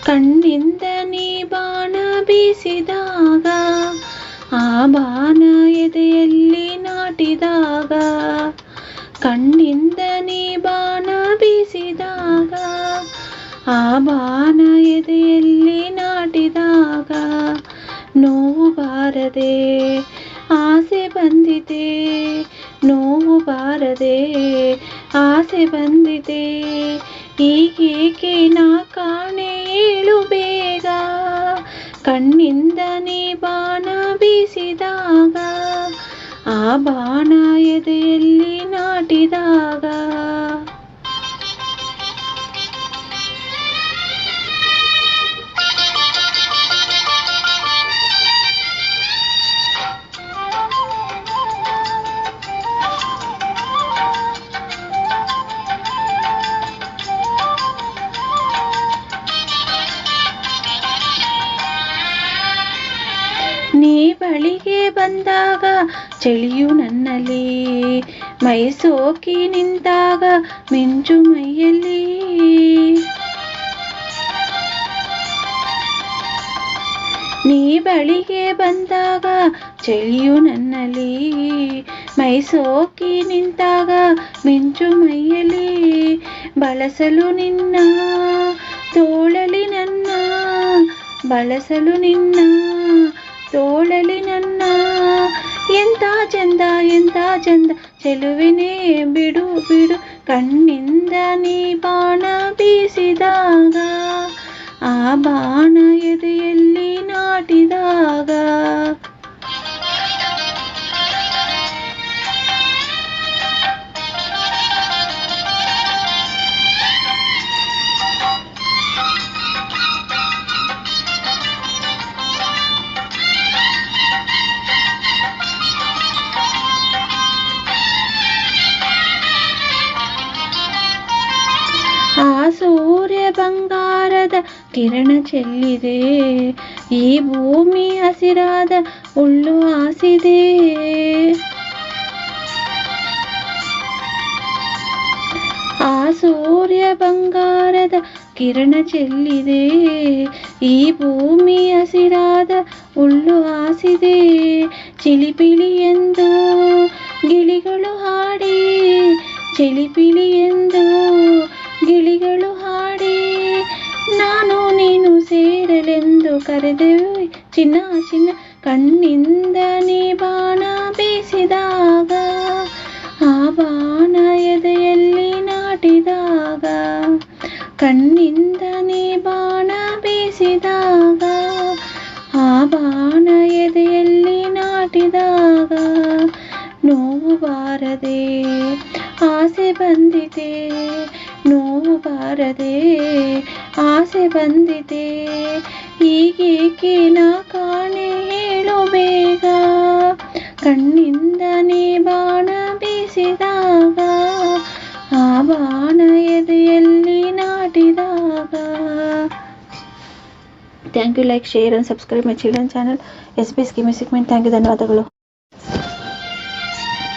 ಕಣ್ಣಿಂದ ನೀ ಬಾಣ ಬೀಸಿದಾಗ ಆ ಬಾಣ ಎದೆಯಲ್ಲಿ ನಾಟಿದಾಗ ಕಣ್ಣಿಂದ ನೀ ಬಾಣ ಬೀಸಿದಾಗ ಆ ಬಾಣ ಎದೆಯಲ್ಲಿ ನಾಟಿದಾಗ ನೋವು ಬಾರದೆ ಆಸೆ ಬಂದಿದೆ, ನೋವು ಬಾರದೆ ಆಸೆ ಬಂದಿದೆ. ಈಗೇಕೆ ನಾ ಕಾಣೆ ಏಳು ಬೇಗ, ಕಣ್ಣಿಂದ ನೀ ಬಾಣ ಬೀಸಿದಾಗ ಆ ಬಾಣ ಎದೆಯಲ್ಲಿ ನಾಟಿದಾಗ. ನೀ ಬಳಿಗೆ ಬಂದಾಗ ಚಳಿಯು ನನ್ನಲ್ಲಿ, ಮೈ ಸೋಕಿ ನಿಂತಾಗ ಮಿಂಚು ಮೈಯಲ್ಲಿ. ನೀ ಬಳಿಗೆ ಬಂದಾಗ ಚಳಿಯು ನನ್ನಲ್ಲಿ, ಮೈ ಸೋಕಿ ನಿಂತಾಗ ಮಿಂಚು ಮೈಯಲ್ಲಿ. ಬಳಸಲು ನಿನ್ನ ತೋಳಲಿ ನನ್ನ, ಬಳಸಲು ನಿನ್ನ ತೋಳಲಿ ನನ್ನ. ಎಂತ ಚಂದ ಎಂತ ಚಂದ ಚೆಲುವಿನೇ ಬಿಡು ಬಿಡು, ಕಣ್ಣಿಂದ ನೀ ಬಾಣ ಬೀಸಿದಾಗ ಆ ಬಾಣ ಎದೆಯಲ್ಲಿ ನಾಟಿದಾಗ. ಆ ಸೂರ್ಯ ಬಂಗಾರದ ಕಿರಣ ಚೆಲ್ಲಿದೆ, ಈ ಭೂಮಿ ಹಸಿರಾದ ಹುಲ್ಲು ಹಾಸಿದೆ. ಆ ಸೂರ್ಯ ಬಂಗಾರದ ಕಿರಣ ಚೆಲ್ಲಿದೆ, ಈ ಭೂಮಿ ಹಸಿರಾದ ಹುಲ್ಲು ಹಾಸಿದೆ. ಚಿಲಿಪಿಲಿ ಎಂದು ಗಿಳಿಗಳು ಹಾಡಿ, ಚಿಲಿಪಿಲಿ ಎಂದು ಗಿಳಿಗಳು ಹಾಡಿ, ನಾನು ನೀನು ಸೇರಲೆಂದು ಕರೆದೆವು ಚಿನ್ನ ಚಿನ್ನ. ಕಣ್ಣಿಂದ ನೀ ಬಾಣ ಬೀಸಿದಾಗ ಆ ಬಾಣ ಎದೆಯಲ್ಲಿ ನಾಟಿದಾಗ, ಕಣ್ಣಿಂದ ನೀ ಬಾಣ ಬೀಸಿದಾಗ ಆ ಬಾಣ ಎದೆಯಲ್ಲಿ ನಾಟಿದಾಗ. ನೋವು ಬಾರದೆ ಆಸೆ ಬಂದಿದೆ, ನೋವು ಬಾರದೆ ಆಸೆ ಬಂದಿದೆ. ಈಗೇಕೆ ನಾ ಕಾಣೆ ಹೇಳು ಬೇಗ, ಕಣ್ಣಿಂದ ನೀ ಬಾಣ ಬೀಸಿದಾಗ ಆ ಬಾಣ ಎದೆಯಲ್ಲಿ ನಾಟಿದಾಗ. Thank you. Like, share and subscribe my children channel SBSK Music Mind. Thank you, ಧನ್ಯವಾದಗಳು.